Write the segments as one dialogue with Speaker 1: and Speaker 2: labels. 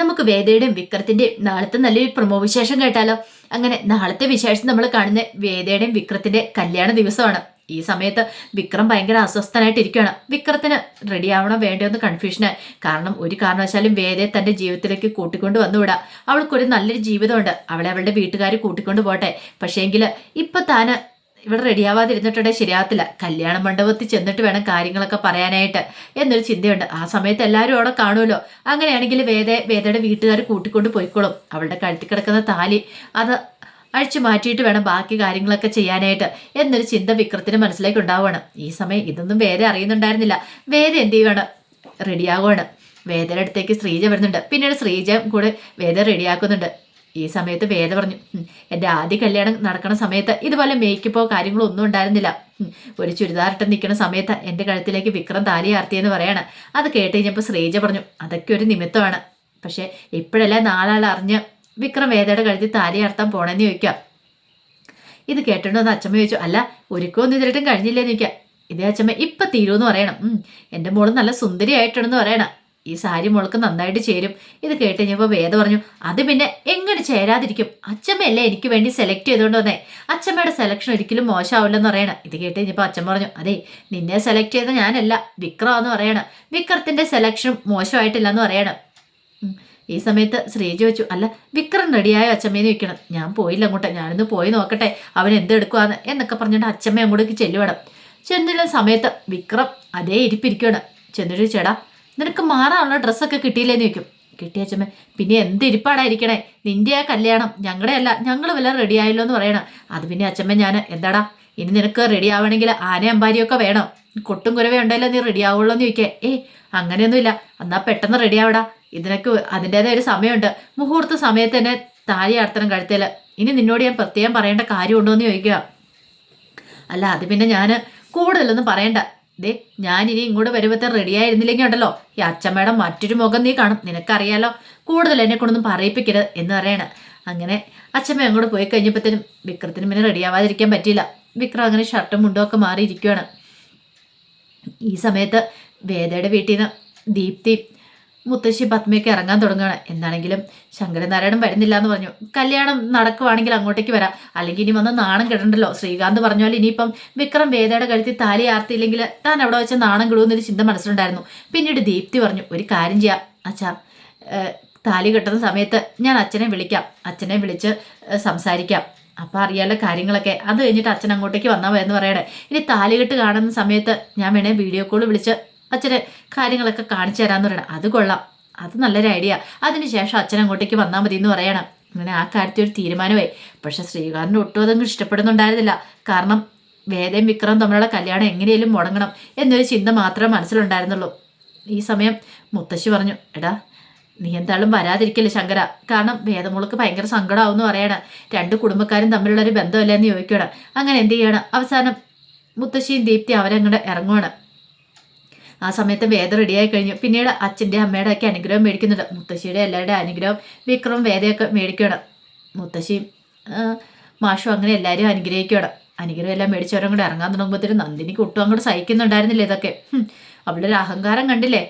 Speaker 1: നമുക്ക് വേദയുടെയും വിക്രത്തിന്റെയും നാളത്തെ നല്ലൊരു പ്രൊമോ വിശേഷം കേട്ടാലോ? അങ്ങനെ നാളത്തെ വിശേഷം നമ്മൾ കാണുന്ന വേദയുടെയും വിക്രത്തിന്റെ കല്യാണ ദിവസമാണ്. ഈ സമയത്ത് വിക്രം ഭയങ്കര അസ്വസ്ഥനായിട്ടിരിക്കുകയാണ്. വിക്രത്തിന് റെഡി ആവണോ വേണ്ടോന്ന് കൺഫ്യൂഷനായി. കാരണം ഒരു കാരണവശാലും വേദയെ തന്റെ ജീവിതത്തിലേക്ക് കൂട്ടിക്കൊണ്ട് വന്നുവിടാ. അവൾക്കൊരു നല്ലൊരു ജീവിതമുണ്ട്, അവളെ അവളുടെ വീട്ടുകാർ കൂട്ടിക്കൊണ്ട് പോട്ടെ. പക്ഷേങ്കില് ഇപ്പൊ താന് ഇവിടെ റെഡിയാവാതിരുന്നിട്ടുണ്ടെങ്കിൽ ശരിയാകത്തില്ല. കല്യാണ മണ്ഡപത്തിൽ ചെന്നിട്ട് വേണം കാര്യങ്ങളൊക്കെ പറയാനായിട്ട് എന്നൊരു ചിന്തയുണ്ട്. ആ സമയത്ത് എല്ലാവരും അവിടെ കാണുമല്ലോ. അങ്ങനെയാണെങ്കിൽ വേദയുടെ വീട്ടുകാർ കൂട്ടിക്കൊണ്ട് പോയിക്കോളും. അവളുടെ കഴുത്തിൽ കിടക്കുന്ന താലി അത് അഴിച്ചു മാറ്റിയിട്ട് വേണം ബാക്കി കാര്യങ്ങളൊക്കെ ചെയ്യാനായിട്ട് എന്നൊരു ചിന്ത വിക്രത്തിന് മനസ്സിലേക്ക് ഉണ്ടാവുകയാണ്. ഈ സമയം ഇതൊന്നും വേദ അറിയുന്നുണ്ടായിരുന്നില്ല. വേദ എന്ത് ചെയ്യുവാണ്? റെഡിയാകുവാണ്. വേദയുടെ അടുത്തേക്ക് ശ്രീജ വരുന്നുണ്ട്. പിന്നീട് ശ്രീജ കൂടെ വേദ റെഡിയാക്കുന്നുണ്ട്. ഈ സമയത്ത് വേദ പറഞ്ഞു, എൻ്റെ ആദ്യ കല്യാണം നടക്കുന്ന സമയത്ത് ഇതുപോലെ മേക്കപ്പോ കാര്യങ്ങളോ ഒന്നും ഉണ്ടായിരുന്നില്ല. ഒരു ചുരിദാറിട്ട് നിൽക്കുന്ന സമയത്ത് എൻ്റെ കഴുത്തിലേക്ക് വിക്രം താലി ആർത്തിയെന്ന് പറയാണ്. അത് കേട്ട് കഴിഞ്ഞപ്പോൾ ശ്രീജ പറഞ്ഞു, അതൊക്കെ ഒരു നിമിത്തമാണ്. പക്ഷേ ഇപ്പോഴല്ലേ നാലാൾ അറിഞ്ഞ് വിക്രം വേദയുടെ കഴുത്തിൽ താലി ആർത്താൻ പോണെന്ന് ചോദിക്കാം. ഇത് കേട്ടിട്ടുണ്ടോ എന്ന് അച്ഛമ്മ ചോദിച്ചു. അല്ല, ഒരുക്കമൊന്നും ഇതിലിട്ടും കഴിഞ്ഞില്ലേന്ന് ചോദിക്കാം. ഇതേ അച്ഛമ്മ ഇപ്പം തീരുമെന്ന് പറയണം. എൻ്റെ മോള് നല്ല സുന്ദരിയായിട്ടുണ്ടെന്ന് പറയണം. ഈ സാരി മോൾക്ക് നന്നായിട്ട് ചേരും. ഇത് കേട്ട് കഴിഞ്ഞപ്പോൾ വേദ പറഞ്ഞു, അത് പിന്നെ എങ്ങനെ ചേരാതിരിക്കും? അച്ഛമ്മയല്ലേ എനിക്ക് വേണ്ടി സെലക്ട് ചെയ്തുകൊണ്ട് വന്നേ. അച്ഛമ്മയുടെ സെലക്ഷൻ ഒരിക്കലും മോശമാവില്ലെന്ന് പറയണം. ഇത് കേട്ട് കഴിഞ്ഞപ്പോൾ അച്ഛൻ പറഞ്ഞു, അതെ നിന്നെ സെലക്ട് ചെയ്ത ഞാനല്ല, വിക്രമാന്ന് പറയണം. വിക്രത്തിന്റെ സെലക്ഷൻ മോശമായിട്ടില്ല എന്ന് പറയണം. ഈ സമയത്ത് ശ്രീജ വെച്ചു, അല്ല വിക്രം റെഡിയായോ അച്ഛമ്മേന്ന് ചോദിക്കണം. ഞാൻ പോയില്ല അങ്ങോട്ട്, ഞാനൊന്ന് പോയി നോക്കട്ടെ അവൻ എന്തെടുക്കുവാന്ന് എന്നൊക്കെ പറഞ്ഞിട്ട് അച്ഛമ്മ അങ്ങോട്ടേക്ക് ചെല്ലുവേണം. ചെന്നുള്ള സമയത്ത് വിക്രം അതേ ഇരിപ്പിരിക്കുകയാണ്. ചെന്നിട്ട് ചേടാ നിനക്ക് മാറാനുള്ള ഡ്രസ്സൊക്കെ കിട്ടിയില്ലേന്ന് ചോദിക്കും. കിട്ടിയ അച്ഛമ്മ, പിന്നെ എന്ത് ഇരിപ്പാടായിരിക്കണേ, നിന്റെ ആ കല്യാണം ഞങ്ങളുടെ അല്ല, ഞങ്ങൾ വല്ല റെഡി ആയല്ലോ എന്ന് പറയണം. അത് പിന്നെ അച്ഛമ്മ ഞാൻ എന്താടാ ഇനി നിനക്ക് റെഡി ആവണമെങ്കിൽ ആന അമ്പാരിയൊക്കെ വേണം, കൊട്ടും കുരവേ ഉണ്ടല്ലോ നീ റെഡി ആവുള്ളൂ എന്ന് ചോദിക്കേ. അങ്ങനെയൊന്നുമില്ല, എന്നാൽ പെട്ടെന്ന് റെഡി ആവടാ, ഇതിനൊക്കെ അതിൻ്റെതായ ഒരു സമയമുണ്ട്. മുഹൂർത്ത സമയത്ത് തന്നെ താലി ആർത്തണം കഴുത്തേല്. ഇനി നിന്നോട് ഞാൻ പ്രത്യേകം പറയേണ്ട കാര്യമുണ്ടോ എന്ന് ചോദിക്കുക. അല്ല അത് പിന്നെ ഞാൻ കൂടുതലൊന്നും പറയണ്ട. ദേ ഞാനിനി ഇങ്ങോട്ട് വരുമ്പത്തെ റെഡി ആയിരുന്നില്ലെങ്കിൽ ഉണ്ടല്ലോ ഈ അച്ഛമ്മയുടെ മറ്റൊരു മുഖം നീ കാണും, നിനക്കറിയാലോ, കൂടുതൽ എന്നെ കൊണ്ടൊന്നും പറയിപ്പിക്കരുത് എന്ന് പറയണം. അങ്ങനെ അച്ഛമ്മ അങ്ങോട്ട് പോയി കഴിഞ്ഞപ്പോഴത്തേനും വിക്രത്തിന് പിന്നെ റെഡി ആവാതിരിക്കാൻ പറ്റിയില്ല. വിക്രം അങ്ങനെ ഷർട്ടും മുണ്ടും ഒക്കെ മാറിയിരിക്കുകയാണ്. ഈ സമയത്ത് വേദയുടെ വീട്ടിൽ നിന്ന് ദീപ്തി മുത്തശ്ശി പത്മയൊക്കെ ഇറങ്ങാൻ തുടങ്ങുകയാണ്. എന്താണെങ്കിലും ശങ്കരനാരായണൻ വരുന്നില്ല എന്ന് പറഞ്ഞു. കല്യാണം നടക്കുവാണെങ്കിൽ അങ്ങോട്ടേക്ക് വരാം, അല്ലെങ്കിൽ ഇനി വന്ന് നാണം കിടണ്ടല്ലോ. ശ്രീകാന്ത് പറഞ്ഞാൽ ഇനിയിപ്പം വിക്രം വേദയുടെ കഴുത്തിൽ താലി ആർത്തിയില്ലെങ്കിൽ താൻ അവിടെ വെച്ച നാണം കിടുമെന്നൊരു ചിന്ത മനസ്സിലുണ്ടായിരുന്നു. പിന്നീട് ദീപ്തി പറഞ്ഞു, ഒരു കാര്യം ചെയ്യാം അച്ഛാ, താലി കെട്ടുന്ന സമയത്ത് ഞാൻ അച്ഛനെ വിളിക്കാം, അച്ഛനെ വിളിച്ച് സംസാരിക്കാം, അപ്പം അറിയാലോ കാര്യങ്ങളൊക്കെ. അത് കഴിഞ്ഞിട്ട് അച്ഛൻ അങ്ങോട്ടേക്ക് വന്നാൽ മതി എന്ന് പറയണേ. ഇനി താലികെട്ട് കാണുന്ന സമയത്ത് ഞാൻ വേണേ വീഡിയോ കോൾ വിളിച്ച് അച്ഛനെ കാര്യങ്ങളൊക്കെ കാണിച്ചു തരാമെന്ന് പറയണം. അത് കൊള്ളാം, അത് നല്ലൊരു ഐഡിയ. അതിനുശേഷം അച്ഛൻ അങ്ങോട്ടേക്ക് വന്നാൽ മതി എന്ന് പറയണം. അങ്ങനെ ആ കാര്യത്തിൽ ഒരു തീരുമാനമായി. പക്ഷെ ശ്രീകാന്തിന് ഒട്ടും അതങ്ങ് ഇഷ്ടപ്പെടുന്നുണ്ടായിരുന്നില്ല. കാരണം വേദയും വിക്രവും തമ്മിലുള്ള കല്യാണം എങ്ങനെയും മുടങ്ങണം എന്നൊരു ചിന്ത മാത്രമേ മനസ്സിലുണ്ടായിരുന്നുള്ളൂ. ഈ സമയം മുത്തശ്ശി പറഞ്ഞു, എടാ നീ എന്തായാലും വരാതിരിക്കല്ലേ ശങ്കര, കാരണം വേദമോൾക്ക് ഭയങ്കര സങ്കടമാവും എന്ന് പറയണം. രണ്ട് കുടുംബക്കാരും തമ്മിലുള്ളൊരു ബന്ധമല്ല എന്ന് ചോദിക്കണം. അങ്ങനെ എന്ത് ചെയ്യണം? അവസാനം മുത്തശ്ശിയും ദീപ്തി അവരങ്ങോട്ട് ഇറങ്ങുവാണ്. ആ സമയത്ത് വേദ റെഡിയായി കഴിഞ്ഞു. പിന്നീട് അച്ഛൻ്റെ അമ്മയുടെ ഒക്കെ അനുഗ്രഹം മേടിക്കുന്നുണ്ട്. മുത്തശ്ശിയുടെ എല്ലാവരുടെയും അനുഗ്രഹം വിക്രം വേദയൊക്കെ മേടിക്കണം. മുത്തശ്ശിയും മാഷും അങ്ങനെ എല്ലാവരും അനുഗ്രഹിക്കണം. അനുഗ്രഹം എല്ലാം മേടിച്ചവരും കൂടെ ഇറങ്ങാൻ തുടങ്ങുമ്പോഴത്തേനും നന്ദിനിക്ക് ഒട്ടും അങ്ങോട്ട് സഹിക്കുന്നുണ്ടായിരുന്നില്ല ഇതൊക്കെ. അവളുടെ ഒരു അഹങ്കാരം കണ്ടില്ലേ.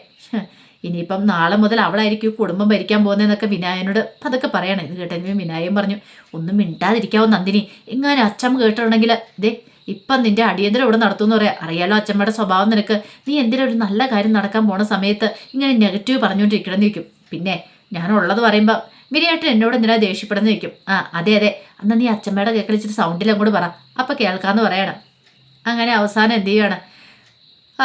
Speaker 1: ഇനിയിപ്പം നാളെ മുതൽ അവളായിരിക്കും കുടുംബം ഭരിക്കാൻ പോകുന്നതെന്നൊക്കെ വിനായനോട് അതൊക്കെ പറയണം. ഇത് കേട്ടെങ്കിൽ വിനായൻ പറഞ്ഞു, ഒന്നും മിണ്ടാതിരിക്കാവോ നന്ദിനി, എങ്ങനെ അച്ഛമ്മ കേട്ടിട്ടുണ്ടെങ്കിൽ ദേ ഇപ്പം നിന്റെ അടിയന്തരം ഇവിടെ നടത്തുമെന്ന് പറയാം. അറിയാലോ അച്ഛമ്മയുടെ സ്വഭാവം നിനക്ക്. നീ എന്തിനാ ഒരു നല്ല കാര്യം നടക്കാൻ പോണ സമയത്ത് ഇങ്ങനെ നെഗറ്റീവ് പറഞ്ഞുകൊണ്ടിരിക്കണം എന്ന് വയ്ക്കും. പിന്നെ ഞാനുള്ളത് പറയുമ്പോൾ വിനയായിട്ട് എന്നോട് എന്തിനാ ദേഷ്യപ്പെടുന്ന വയ്ക്കും. അതെ അതെ, എന്നാൽ നീ അച്ഛമ്മയുടെ കേൾക്കളിച്ചിട്ട് സൗണ്ടിൽ അങ്ങോട്ട് പറ, അപ്പം കേൾക്കാമെന്ന് പറയണം. അങ്ങനെ അവസാനം എന്ത് ചെയ്യണം,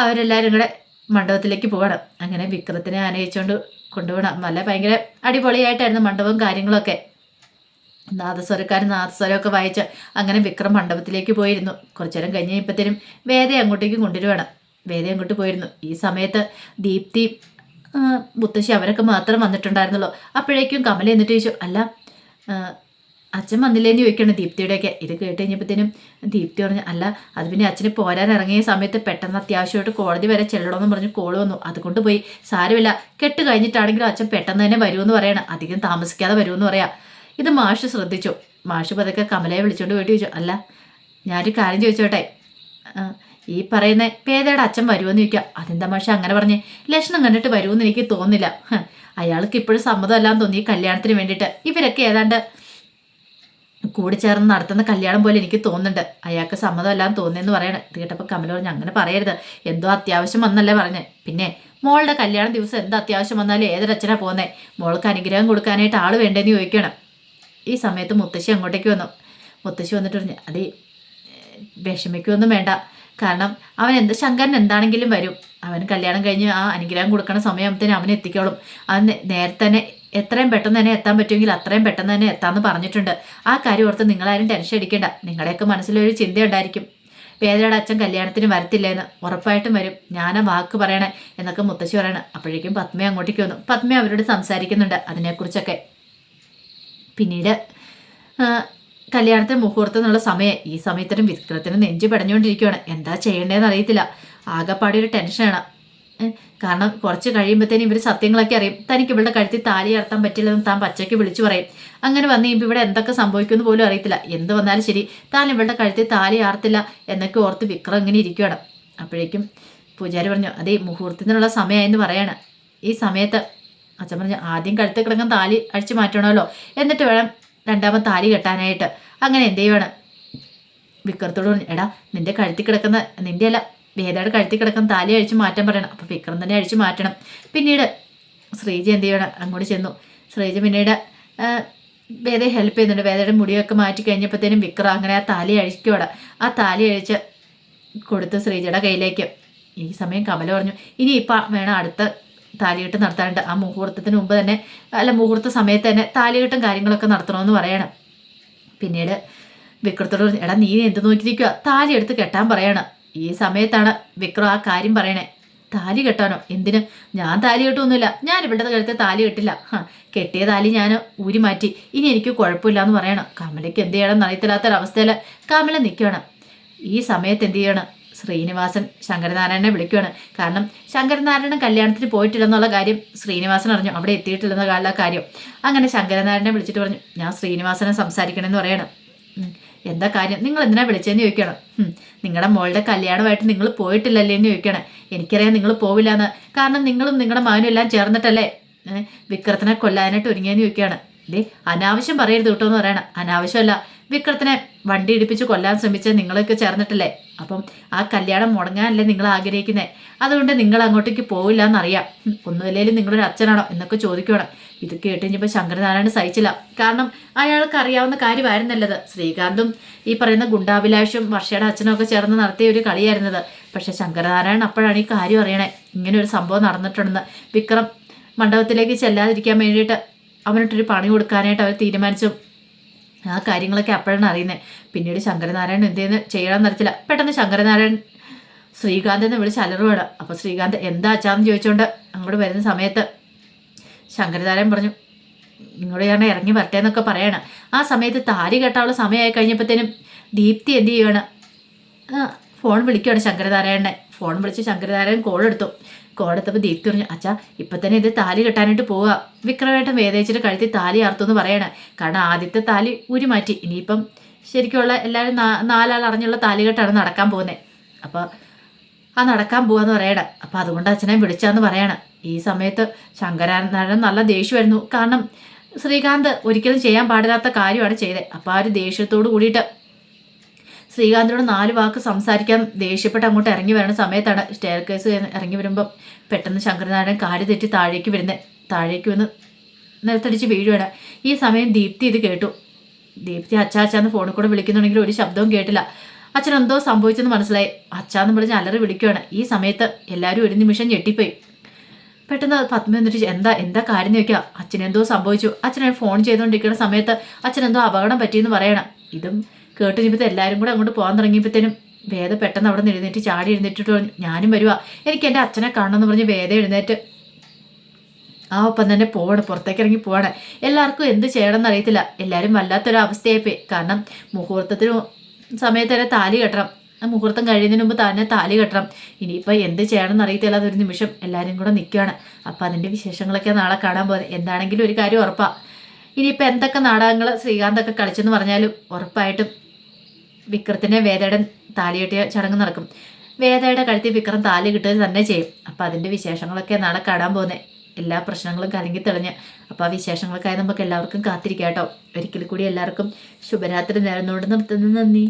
Speaker 1: അവരെല്ലാവരും കൂടെ മണ്ഡപത്തിലേക്ക് പോകണം. അങ്ങനെ വിക്രത്തിനെ ആനയിച്ചുകൊണ്ട് കൊണ്ടുപോകണം. നല്ല ഭയങ്കര അടിപൊളിയായിട്ടായിരുന്നു മണ്ഡപവും കാര്യങ്ങളൊക്കെ. നാദസ്വരക്കാരൻ നാദസ്വരമൊക്കെ വായിച്ച് അങ്ങനെ വിക്രം മണ്ഡപത്തിലേക്ക് പോയിരുന്നു. കുറച്ചു നേരം കഴിഞ്ഞ് കഴിയുമ്പോഴത്തേനും വേദയെ അങ്ങോട്ടേക്ക് കൊണ്ടുവരുവാണ്. വേദ അങ്ങോട്ട് പോയിരുന്നു. ഈ സമയത്ത് ദീപ്തി മുത്തശ്ശി അവരൊക്കെ മാത്രം വന്നിട്ടുണ്ടായിരുന്നല്ലോ. അപ്പോഴേക്കും കമല എന്നിട്ട് ചോദിച്ചു, അല്ല അച്ഛൻ വന്നില്ലേന്ന് ചോദിക്കണം ദീപ്തിയുടെയൊക്കെ. ഇത് കേട്ട് കഴിഞ്ഞപ്പോഴത്തേനും ദീപ്തി പറഞ്ഞു, അല്ല അത് പിന്നെ അച്ഛന് പോരാൻ ഇറങ്ങിയ സമയത്ത് പെട്ടെന്ന് അത്യാവശ്യമായിട്ട് കോടതി വരെ ചെല്ലണമെന്ന് പറഞ്ഞ് കോള് വന്നു, അതുകൊണ്ട് പോയി. സാരമില്ല, കെട്ട് കഴിഞ്ഞിട്ടാണെങ്കിലും അച്ഛൻ പെട്ടെന്ന് തന്നെ വരുമെന്ന് പറയണം, അധികം താമസിക്കാതെ വരുമെന്ന് പറയാം. ഇത് മാഷ് ശ്രദ്ധിച്ചു. മാഷ് പതുക്കെ കമലയെ വിളിച്ചുകൊണ്ട് പോയിട്ട് ചോദിച്ചു, അല്ല ഞാനൊരു കാര്യം ചോദിച്ചോട്ടെ, ഈ പറയുന്ന വേദയുടെ അച്ഛൻ വരുമെന്ന് ചോദിക്കുക. അതെന്താ മാഷെ അങ്ങനെ പറഞ്ഞേ? ലക്ഷണം കണ്ടിട്ട് വരുമെന്ന് എനിക്ക് തോന്നുന്നില്ല. അയാൾക്ക് ഇപ്പോഴും സമ്മതമല്ലാന്ന് തോന്നി ഈ കല്യാണത്തിന് വേണ്ടിയിട്ട്. ഇവരൊക്കെ ഏതാണ്ട് കൂടി ചേർന്ന് നടത്തുന്ന കല്യാണം പോലെ എനിക്ക് തോന്നുന്നുണ്ട്. അയാൾക്ക് സമ്മതമല്ലാന്ന് തോന്നിയെന്ന് പറയണേ. ഇത് കേട്ടപ്പോൾ കമല പറഞ്ഞു, അങ്ങനെ പറയരുത്, എന്തോ അത്യാവശ്യം വന്നല്ലേ പറഞ്ഞേ. പിന്നെ മോളുടെ കല്യാണ ദിവസം എന്താ അത്യാവശ്യം വന്നാലും ഏതൊരച്ഛനാ പോകുന്നേ? മോൾക്ക് അനുഗ്രഹം കൊടുക്കാനായിട്ട് ആൾ വേണ്ടേന്ന് ചോദിക്കണം. ഈ സമയത്ത് മുത്തശ്ശി അങ്ങോട്ടേക്ക് വന്നു. മുത്തശ്ശി വന്നിട്ട് പറഞ്ഞു, അതേ വിഷമിക്കൊന്നും വേണ്ട, കാരണം ശങ്കരൻ എന്താണെങ്കിലും വരും. അവൻ കല്യാണം കഴിഞ്ഞ് ആ അനുഗ്രഹം കൊടുക്കണ സമയത്തിന് അവൻ എത്തിക്കോളും. അവൻ നേരത്തെ തന്നെ എത്രയും പെട്ടെന്ന് തന്നെ എത്താൻ പറ്റുമെങ്കിൽ അത്രയും പെട്ടെന്ന് തന്നെ എത്താമെന്ന് പറഞ്ഞിട്ടുണ്ട്. ആ കാര്യം ഓർത്ത് നിങ്ങളാരും ടെൻഷൻ അടിക്കേണ്ട. നിങ്ങളുടെയൊക്കെ മനസ്സിലൊരു ചിന്തയുണ്ടായിരിക്കും, വേദയുടെ അച്ഛൻ കല്യാണത്തിന് വരത്തില്ലേന്ന്. ഉറപ്പായിട്ടും വരും, ഞാനാ വാക്ക് പറയണേ എന്നൊക്കെ മുത്തശ്ശി പറയണം. അപ്പോഴേക്കും പത്മ അങ്ങോട്ടേക്ക് വന്നു. പത്മ അവരോട് സംസാരിക്കുന്നുണ്ട് അതിനെക്കുറിച്ചൊക്കെ. പിന്നീട് കല്യാണത്തിന് മുഹൂർത്തം എന്നുള്ള സമയം. ഈ സമയത്തിനും വിക്രത്തിന് നെഞ്ചു പടഞ്ഞുകൊണ്ടിരിക്കുകയാണ്. എന്താ ചെയ്യേണ്ടതെന്ന് അറിയത്തില്ല. ആകെപ്പാടി ഒരു ടെൻഷനാണ്. കാരണം കുറച്ച് കഴിയുമ്പോഴത്തേനും ഇവർ സത്യങ്ങളൊക്കെ അറിയും. തനിക്ക് ഇവളുടെ കഴുത്തിൽ താലി അർത്താൻ പറ്റില്ലെന്ന് താൻ പച്ചയ്ക്ക് വിളിച്ചു പറയും. അങ്ങനെ വന്നു കഴിയുമ്പോൾ ഇവിടെ എന്തൊക്കെ സംഭവിക്കുമെന്ന് പോലും അറിയത്തില്ല. എന്ത് വന്നാലും ശരി, താൻ ഇവളുടെ കഴുത്തിൽ താലി ആർത്തില്ല എന്നൊക്കെ ഓർത്ത് വിക്രം ഇങ്ങനെ ഇരിക്കുകയാണ്. അപ്പോഴേക്കും പൂജാരി പറഞ്ഞു, അതേ മുഹൂർത്തത്തിനുള്ള സമയമായെന്ന് പറയാണ്. ഈ സമയത്ത് അച്ഛൻ പറഞ്ഞു, ആദ്യം കഴുത്തിൽ കിടക്കുന്ന താലി അഴിച്ചു മാറ്റണമല്ലോ, എന്നിട്ട് വേണം രണ്ടാമത് താലി കെട്ടാനായിട്ട്. അങ്ങനെ എന്ത് ചെയ്യുവാണ്? വിക്രത്തോട് പറഞ്ഞു, എടാ നിന്റെ കഴുത്തിൽ കിടക്കുന്ന, നിന്റെ അല്ല വേദയുടെ കഴുത്തിൽ കിടക്കുന്ന താലി അഴിച്ചു മാറ്റാൻ പറയണം. അപ്പോൾ വിക്രം തന്നെ അഴിച്ചു മാറ്റണം. പിന്നീട് ശ്രീജ എന്ത് ചെയ്യണം? അങ്ങോട്ട് ചെന്നു. ശ്രീജ പിന്നീട് വേദയെ ഹെൽപ്പ് ചെയ്യുന്നുണ്ട്. വേദയുടെ മുടിയൊക്കെ മാറ്റി കഴിഞ്ഞപ്പോഴത്തേനും വിക്രം അങ്ങനെ ആ താലി അഴിക്കുവാണ്. ആ താലി അഴിച്ച് കൊടുത്ത് ശ്രീജയുടെ കയ്യിലേക്ക്. ഈ സമയം കമല പറഞ്ഞു, ഇനി ഇപ്പം വേണം അടുത്ത താലികെട്ട് നടത്താനുണ്ട്. ആ മുഹൂർത്തത്തിന് മുമ്പ് തന്നെ, അല്ല മുഹൂർത്ത സമയത്ത് തന്നെ താലികെട്ടും കാര്യങ്ങളൊക്കെ നടത്തണമെന്ന് പറയണം. പിന്നീട് വിക്രത്തോട് പറഞ്ഞു, എടാ നീ എന്ത് നോക്കിയിരിക്കുക, താലി എടുത്ത് കെട്ടാൻ പറയണം. ഈ സമയത്താണ് വിക്രം ആ കാര്യം പറയണേ. താലി കെട്ടാനോ? എന്തിന്? ഞാൻ താലി കെട്ടൊന്നുമില്ല, ഞാൻ ഇവിടെ കഴുത്തെ താലി കെട്ടില്ല. കെട്ടിയ താലി ഞാൻ ഊരി മാറ്റി, ഇനി എനിക്ക് കുഴപ്പമില്ല എന്ന് പറയണം. കമലയ്ക്ക് എന്ത് ചെയ്യണം അറിയത്തില്ലാത്തൊരവസ്ഥയിൽ കമല നിൽക്കുകയാണ്. ഈ സമയത്ത് എന്ത് ചെയ്യണം? ശ്രീനിവാസൻ ശങ്കരനാരായണനെ വിളിക്കുകയാണ്. കാരണം ശങ്കരനാരായണൻ കല്യാണത്തിന് പോയിട്ടില്ലെന്നുള്ള കാര്യം ശ്രീനിവാസൻ അറിഞ്ഞു, അവിടെ എത്തിയിട്ടില്ലെന്ന കാര്യം. അങ്ങനെ ശങ്കരനാരായണനെ വിളിച്ചിട്ട് പറഞ്ഞു, ഞാൻ ശ്രീനിവാസനെ സംസാരിക്കണമെന്ന് പറയണം. എന്താ കാര്യം? നിങ്ങൾ എന്തിനാ വിളിച്ചതെന്ന് ചോദിക്കണം. നിങ്ങളുടെ മോളുടെ കല്യാണമായിട്ട് നിങ്ങൾ പോയിട്ടില്ലല്ലേ എന്ന് ചോദിക്കണം. എനിക്കറിയാം നിങ്ങൾ പോവില്ലാന്ന്, കാരണം നിങ്ങളും നിങ്ങളുടെ മകനും എല്ലാം ചേർന്നിട്ടല്ലേ വിക്രത്തിനെ കൊല്ലാനായിട്ട് ഒരുങ്ങിയെന്ന് ചോദിക്കുകയാണ്. അനാവശ്യം പറയരുത് കേട്ടോ എന്ന് പറയണം. അനാവശ്യമല്ല, വിക്രത്തിനെ വണ്ടി ഇടിപ്പിച്ച് കൊല്ലാൻ ശ്രമിച്ച നിങ്ങളൊക്കെ ചേർന്നിട്ടല്ലേ. അപ്പം ആ കല്യാണം മുടങ്ങാനല്ലേ നിങ്ങൾ ആഗ്രഹിക്കുന്നത്. അതുകൊണ്ട് നിങ്ങൾ അങ്ങോട്ടേക്ക് പോവില്ല എന്നറിയാം. ഒന്നുമില്ലേലും നിങ്ങളൊരു അച്ഛനാണോ എന്നൊക്കെ ചോദിക്കണം. ഇത് കേട്ട് കഴിഞ്ഞപ്പോൾ ശങ്കരനാരായണൻ സഹിച്ചില്ല. കാരണം അയാൾക്ക് അറിയാവുന്ന കാര്യമായിരുന്നല്ലത്. ശ്രീകാന്തും ഈ പറയുന്ന ഗുണ്ടാഭിലാഷും വർഷയുടെ അച്ഛനും ഒക്കെ ചേർന്ന് നടത്തിയ ഒരു കളിയായിരുന്നത്. പക്ഷെ ശങ്കരനാരായണൻ അപ്പോഴാണ് ഈ കാര്യം അറിയണേ, ഇങ്ങനെ ഒരു സംഭവം നടന്നിട്ടുണ്ടെന്ന്. വിക്രം മണ്ഡപത്തിലേക്ക് ചെല്ലാതിരിക്കാൻ വേണ്ടിയിട്ട് അവനിട്ടൊരു പണി കൊടുക്കാനായിട്ട് അവർ തീരുമാനിച്ചു. ആ കാര്യങ്ങളൊക്കെ അപ്പോഴാണ് അറിയുന്നത്. പിന്നീട് ശങ്കരനാരായണൻ എന്തെന്ന് ചെയ്യണമെന്ന് അറിയത്തില്ല. പെട്ടെന്ന് ശങ്കരനാരായണൻ ശ്രീകാന്തെന്ന് വിളിച്ച് അലറുവാണ്. അപ്പോൾ ശ്രീകാന്ത് എന്താ അച്ഛാന്ന് ചോദിച്ചുകൊണ്ട് അങ്ങോട്ട് വരുന്ന സമയത്ത് ശങ്കരനാരായണൻ പറഞ്ഞു, ഇങ്ങോട്ട് ഞാൻ ഇറങ്ങി വരട്ടെ എന്നൊക്കെ പറയണം. ആ സമയത്ത് താലി കെട്ടാനുള്ള സമയമായി കഴിഞ്ഞപ്പോഴത്തേനും ദീപ്തി എന്ത് ചെയ്യുകയാണ്? ഫോൺ വിളിക്കുകയാണ് ശങ്കരനാരായണനെ. ഫോൺ വിളിച്ച് ശങ്കരനാരായണൻ കോൾ എടുത്തപ്പോൾ ദീപ്തി പറഞ്ഞു, അച്ഛാ ഇപ്പം തന്നെ ഇത് താലി കെട്ടാനായിട്ട് പോവുക. വിക്രമേട്ടൻ വേദയിച്ചിട്ട് കഴുത്തി താലി ആർത്തു എന്ന് പറയണേ. കാരണം ആദ്യത്തെ താലി ഊരി മാറ്റി, ഇനിയിപ്പം ശരിക്കുള്ള എല്ലാവരും നാലാൾ അറിഞ്ഞുള്ള താലികെട്ടാണ് നടക്കാൻ പോകുന്നത്. അപ്പോൾ ആ നടക്കാൻ പോവാന്ന് പറയണം. അപ്പം അതുകൊണ്ട് അച്ഛനെ വിളിച്ചാന്ന് പറയണം. ഈ സമയത്ത് ശങ്കരനാരായണൻ നല്ല ദേഷ്യമായിരുന്നു. കാരണം ശ്രീകാന്ത് ഒരിക്കലും ചെയ്യാൻ പാടില്ലാത്ത കാര്യമാണ് ചെയ്തത്. അപ്പോൾ ആ ഒരു ദേഷ്യത്തോട് കൂടിയിട്ട് ശ്രീകാന്തിനോട് 4 വാക്ക് സംസാരിക്കാൻ ദേഷ്യപ്പെട്ട് അങ്ങോട്ട് ഇറങ്ങി വരുന്ന സമയത്താണ് സ്റ്റെയർ കേസ് ഇറങ്ങി വരുമ്പം പെട്ടെന്ന് ശങ്കരനാരായണൻ കാല് തെറ്റി താഴേക്ക് വന്ന് നിലത്തടിച്ച് വീഴുകയാണ്. ഈ സമയം ദീപ്തി ഇത് കേട്ടു. ദീപ്തി അച്ചാന്ന് ഫോണിൽ കൂടെ വിളിക്കുന്നുണ്ടെങ്കിൽ ഒരു ശബ്ദവും കേട്ടില്ല. അച്ഛൻ എന്തോ സംഭവിച്ചെന്ന് മനസ്സിലായി. അച്ചാന്ന് വിളിച്ച് അലറി വിളിക്കുകയാണ്. ഈ സമയത്ത് എല്ലാവരും ഒരു നിമിഷം ഞെട്ടിപ്പോയി. പെട്ടെന്ന് പത്മ എന്നിട്ട് എന്താ കാര്യം ചോദിക്കുക. അച്ഛനെന്തോ സംഭവിച്ചു. അച്ഛനെ ഫോൺ ചെയ്തുകൊണ്ടിരിക്കുന്ന സമയത്ത് അച്ഛനെന്തോ അപകടം പറ്റിയെന്ന് പറയണം. ഇതും കേട്ട് കഴിഞ്ഞപ്പോൾ എല്ലാവരും കൂടെ അങ്ങോട്ട് പോകാൻ തുടങ്ങിയപ്പോഴത്തേനും വേദ പെട്ടെന്ന് അവിടെ നിന്ന് എഴുന്നേറ്റ് ചാടി എഴുന്നേറ്റിട്ട് ഞാനും വരുവാ, എനിക്ക് എൻ്റെ അച്ഛനെ കാണണമെന്ന് പറഞ്ഞ് വേദ എഴുന്നേറ്റ് ആ ഒപ്പം തന്നെ പുറത്തേക്ക് ഇറങ്ങി പോവാണ്. എല്ലാവർക്കും എന്ത് ചെയ്യണമെന്ന് അറിയത്തില്ല. എല്ലാവരും വല്ലാത്തൊരവസ്ഥയായിപ്പോയി. കാരണം മുഹൂർത്തത്തിന് സമയത്ത് തന്നെ താലി കെട്ടണം, മുഹൂർത്തം കഴിയുന്നതിന് മുമ്പ് തന്നെ താലി കെട്ടണം. ഇനിയിപ്പോൾ എന്ത് ചെയ്യണമെന്ന് അറിയത്തില്ല. അതൊരു നിമിഷം എല്ലാവരും കൂടെ നിൽക്കുകയാണ്. അപ്പോൾ അതിൻ്റെ വിശേഷങ്ങളൊക്കെ നാളെ കാണാൻ പോകുന്നത്. എന്താണെങ്കിലും ഒരു കാര്യം ഉറപ്പാണ്, ഇനിയിപ്പോൾ എന്തൊക്കെ നാടകങ്ങൾ ശ്രീകാന്തൊക്കെ കളിച്ചെന്ന് പറഞ്ഞാലും ഉറപ്പായിട്ടും വിക്രത്തിൻ്റെ വേദയുടെ താലികെട്ടിയ ചടങ്ങ് നടക്കും. വേദയുടെ കഴുത്തിൽ വിക്രം താലി കിട്ടുക തന്നെ ചെയ്യും. അപ്പം അതിൻ്റെ വിശേഷങ്ങളൊക്കെ നാളെ കാണാൻ പോകുന്നത്. എല്ലാ പ്രശ്നങ്ങളും കലങ്ങി തെളിഞ്ഞ് അപ്പോൾ ആ വിശേഷങ്ങൾക്കായി നമുക്ക് എല്ലാവർക്കും കാത്തിരിക്കാം കേട്ടോ. ഒരിക്കൽ കൂടി എല്ലാവർക്കും ശുഭരാത്രി നേർന്നുകൊണ്ട് നിർത്തുന്നു. നന്ദി.